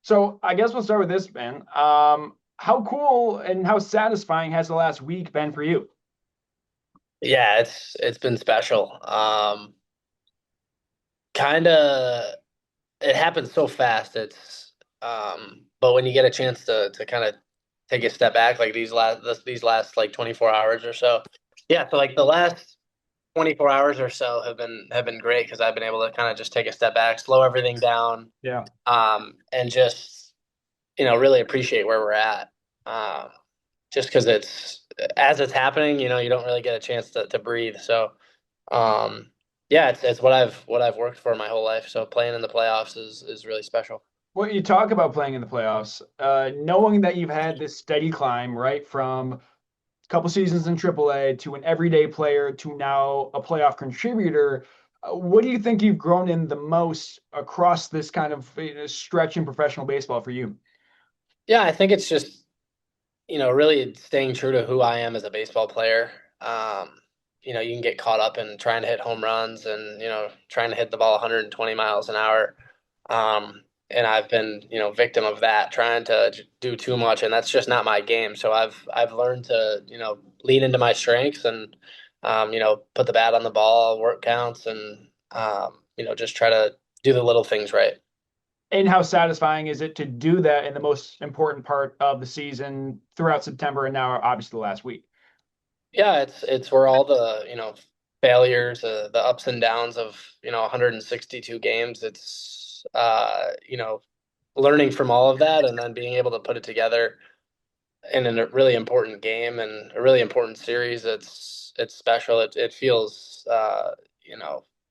So I guess we'll start with this, Ben. How cool and how satisfying has the last week been for you? Yeah, it's been special. Kind of it happens so fast. But when you get a chance to kind of take a step back, like these last like 24 hours or so. Yeah, so like the last 24 hours or so have been great because I've been able to kind of just take a step back, slow everything down, Yeah. and just really appreciate where we're at. Um, just because it's happening, you don't really get a chance to breathe. So Um, yeah, it's what I've worked for my whole life. So playing in the playoffs is really special. Well, you talk about playing in the playoffs, knowing that you've had this steady climb, right, from a couple seasons in AAA to an everyday player to now a playoff contributor. What do you think you've grown in the most across this kind of stretch in professional baseball for you? Yeah, I think it's just really staying true to who I am as a baseball player. You can get caught up in trying to hit home runs and trying to hit the ball 120 miles an hour. And I've been victim of that, trying to do too much, and that's just not my game. So I've learned to lean into my strengths and put the bat on the ball, work counts, and just try to do the little things right. And how satisfying is it to do that in the most important part of the season throughout September and now obviously the last week? Yeah, it's where all the failures, the ups and downs of 162 games. It's learning from all of that and then being able to put it together in a really important game and a really important series. It's special. It feels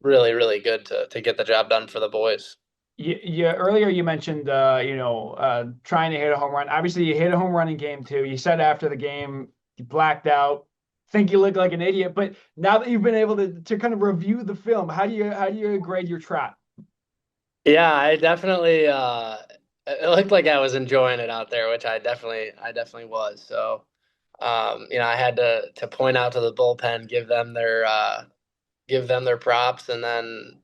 really really good to get the job done for the boys. Earlier you mentioned trying to hit a home run. Obviously, you hit a home run in game two. You said after the game you blacked out, think you look like an idiot. But now that you've been able to kind of review the film, how do you grade your trot? Yeah, I definitely it looked like I was enjoying it out there, which I definitely was. So I had to point out to the bullpen, give them their props, and then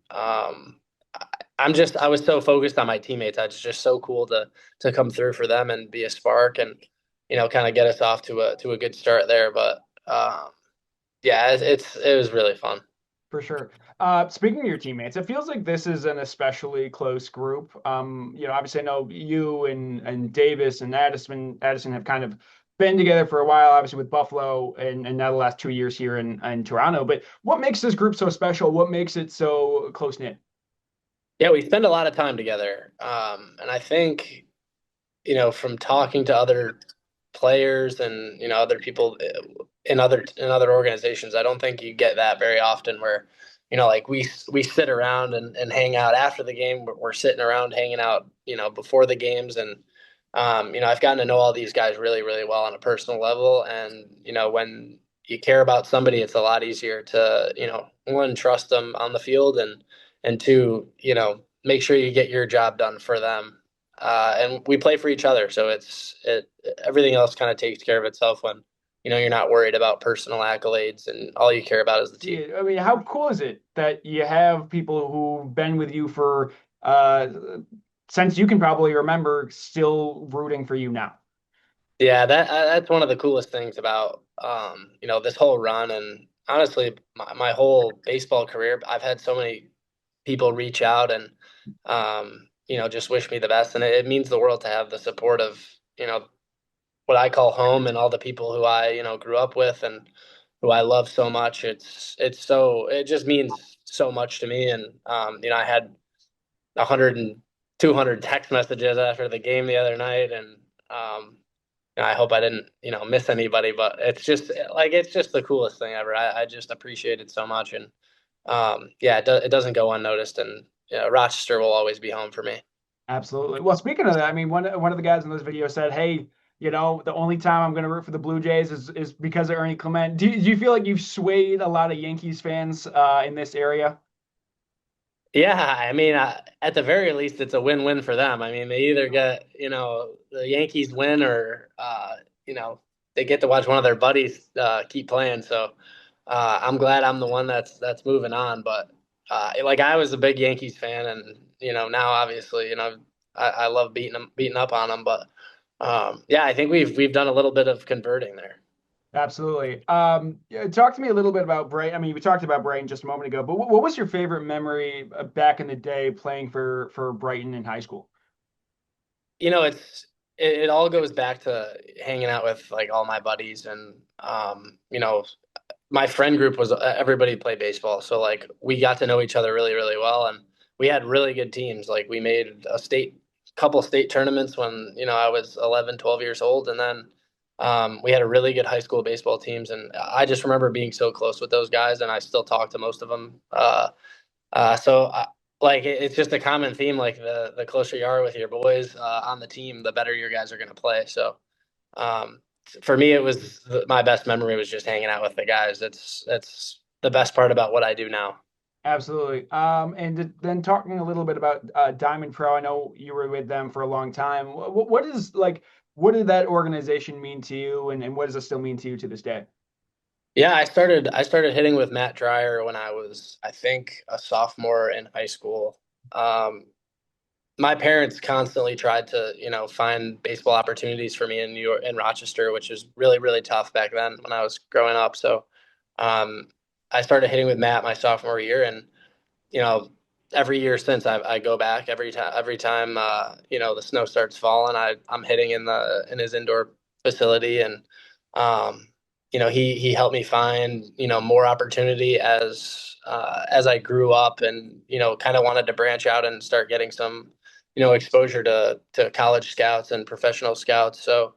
I was so focused on my teammates. It's just so cool to come through for them and be a spark and kind of get us off to a good start there. But yeah, it was really fun. For sure. Speaking of your teammates, it feels like this is an especially close group. Obviously I know you and Davis and Addison have kind of been together for a while, obviously with Buffalo and now the last 2 years here in Toronto. But what makes this group so special? What makes it so close knit? Yeah, we spend a lot of time together, and I think from talking to other players and other people in other organizations, I don't think you get that very often where like we sit around and hang out after the game. We're sitting around hanging out before the games, and I've gotten to know all these guys really really well on a personal level, and when you care about somebody, it's a lot easier to one, trust them on the field, and two, make sure you get your job done for them. And we play for each other, so everything else kind of takes care of itself when you're not worried about personal accolades and all you care about is the team. Yeah, I mean, how cool is it that you have people who've been with you for uh since you can probably remember still rooting for you now? Yeah, that's one of the coolest things about this whole run, and honestly my whole baseball career. I've had so many people reach out and just wish me the best, and it means the world to have the support of what I call home and all the people who I grew up with and who I love so much. It just means so much to me, and I had 100 and 200 text messages after the game the other night, and I hope I didn't miss anybody, but it's just the coolest thing ever. I just appreciate it so much, and yeah, it doesn't go unnoticed, and Rochester will always be home for me. Absolutely. Well, speaking of that, I mean, one of the guys in this video said, "Hey, the only time I'm going to root for the Blue Jays is because of Ernie Clement." Do you feel like you've swayed a lot of Yankees fans in this area? Yeah, I mean, at the very least, it's a win-win for them. I mean, they either get, the Yankees win or, they get to watch one of their buddies keep playing. So I'm glad I'm the one that's moving on. But like I was a big Yankees fan, and now obviously, I love beating up on them. But yeah, I think we've done a little bit of converting there. Absolutely. Yeah, talk to me a little bit about Brighton. I mean, we talked about Brighton just a moment ago, but what was your favorite memory back in the day playing for Brighton in high school? It all goes back to hanging out with like all my buddies and my friend group was everybody played baseball, so like we got to know each other really really well, and we had really good teams. Like we made a couple state tournaments when I was 11, 12 years old, and then we had a really good high school baseball teams, and I just remember being so close with those guys, and I still talk to most of them. Like it's just a common theme. Like the closer you are with your boys on the team, the better your guys are going to play. So um, for me, it was my best memory was just hanging out with the guys. That's the best part about what I do now. Absolutely. Then talking a little bit about Diamond Pro, I know you were with them for a long time. What is like, what did that organization mean to you, and what does it still mean to you to this day? Yeah, I started hitting with Matt Dreyer when I was, I think, a sophomore in high school. Um, my parents constantly tried to, find baseball opportunities for me in New York, in Rochester, which was really, really tough back then when I was growing up. So, um, I started hitting with Matt my sophomore year, and you know, every year since I go back every time the snow starts falling, I'm hitting in his indoor facility, and he helped me find more opportunity as I grew up, and kind of wanted to branch out and start getting some exposure to college scouts and professional scouts. So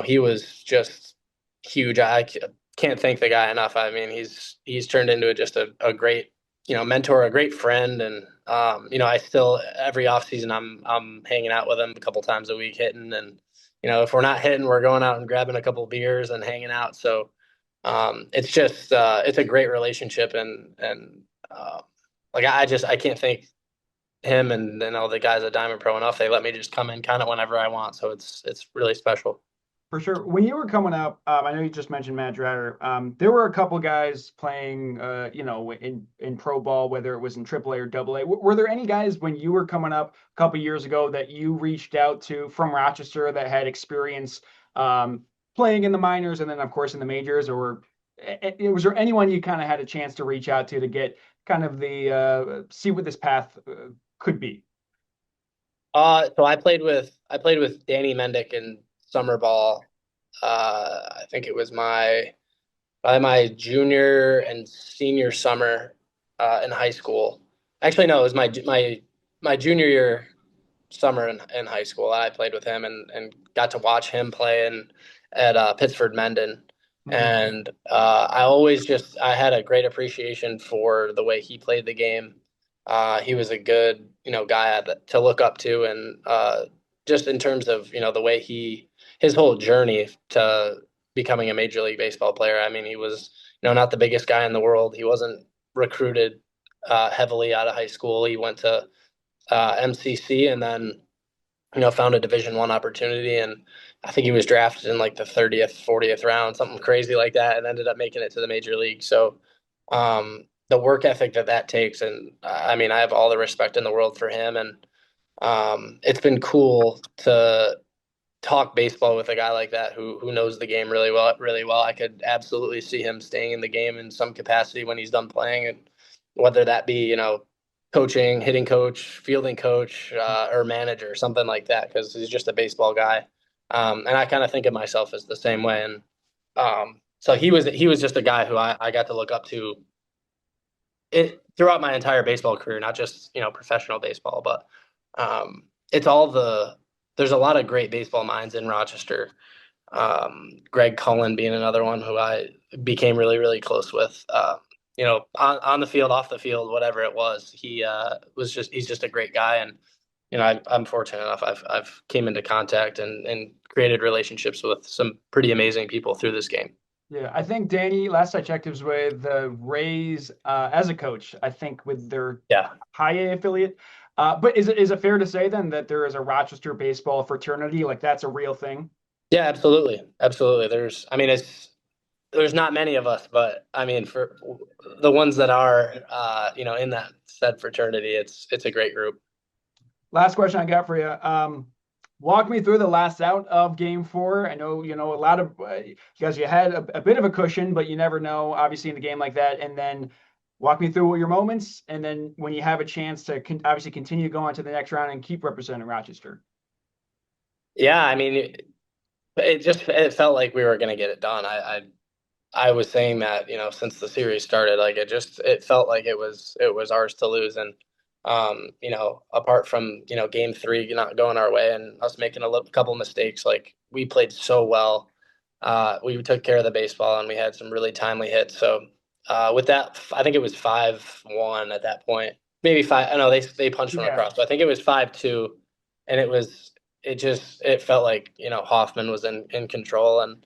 he was just huge. I can't thank the guy enough. I mean, he's turned into just a great, mentor, a great friend, and I still every off season I'm hanging out with him a couple times a week hitting, and if we're not hitting, we're going out and grabbing a couple beers and hanging out. So it's just it's a great relationship, and like I can't thank him and all the guys at Diamond Pro enough. They let me just come in kind of whenever I want, so it's really special. For sure. When you were coming up, I know you just mentioned Matt Dreyer. There were a couple guys playing, in pro ball, whether it was in AAA or AA. Were there any guys when you were coming up a couple years ago that you reached out to from Rochester that had experience playing in the minors and then, of course, in the majors? Or was there anyone you kind of had a chance to reach out to get kind of the see what this path could be? So I played with Danny Mendick in summer ball. I think it was my junior and senior summer in high school. Actually, no, it was my junior year summer in high school. I played with him and got to watch him play at Pittsford Mendon. Mhm. And I had a great appreciation for the way he played the game. He was a good, guy to look up to, and just in terms of, the way his whole journey to becoming a Major League Baseball player. I mean, he was, not the biggest guy in the world. He wasn't recruited heavily out of high school. He went to MCC, and then found a Division I opportunity, and I think he was drafted in like the 30th, 40th round, something crazy like that, and ended up making it to the major league. So the work ethic that takes, and I mean, I have all the respect in the world for him, and it's been cool to talk baseball with a guy like that who knows the game really well, really well. I could absolutely see him staying in the game in some capacity when he's done playing, and whether that be coaching, hitting coach, fielding coach, or manager, something like that, because he's just a baseball guy. And I kind of think of myself as the same way. And so he was just a guy who I got to look up to throughout my entire baseball career, not just professional baseball, but it's all there's a lot of great baseball minds in Rochester. Greg Cullen being another one who I became really, really close with. On the field, off the field, whatever it was, he's just a great guy, and I'm fortunate enough I've came into contact and created relationships with some pretty amazing people through this game. Yeah, I think Danny, last I checked, was with the Rays as a coach, I think with their Yeah, high A affiliate. But is it fair to say then that there is a Rochester baseball fraternity? Like that's a real thing? yeah, absolutely, absolutely. I mean, there's not many of us, but I mean, for the ones that are, in that said fraternity, it's a great group. Last question I got for you. Walk me through the last out of Game 4. I know a lot of because you had a bit of a cushion, but you never know. Obviously, in a game like that, and then walk me through your moments, and then when you have a chance to obviously continue going to the next round and keep representing Rochester. Yeah, I mean, it felt like we were going to get it done. I was saying that, since the series started, like it felt like it was ours to lose. And apart from, game three not going our way and us making couple mistakes, like we played so well. We took care of the baseball and we had some really timely hits. So with that, I think it was 5-1 at that point. Maybe five. I know they punched one Yeah. across, but I think it was 5-2, and it felt like Hoffman was in control, and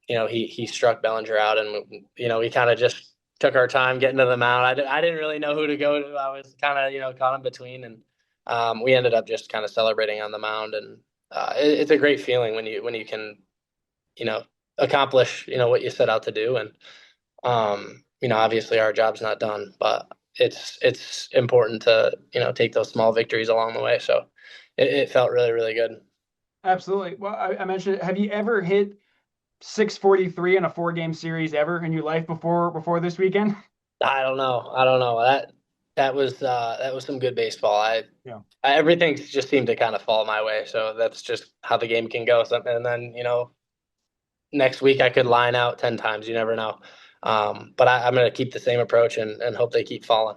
he struck Bellinger out, and we kind of just took our time getting to the mound. I didn't really know who to go to. I was kind of caught in between, and we ended up just kind of celebrating on the mound, and it's a great feeling when you can you know accomplish what you set out to do, and obviously our job's not done, but it's important to take those small victories along the way. So it felt really, really good. Absolutely. Well, I mentioned, have you ever hit 643 in a four-game series ever in your life before this weekend? I don't know that was some good baseball. Yeah. Everything just seemed to kind of fall my way, so that's just how the game can go. And then next week I could line out 10 times. You never know. But I'm going to keep the same approach and hope they keep falling.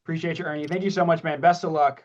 Appreciate you, Ernie. Thank you so much, man. Best of luck.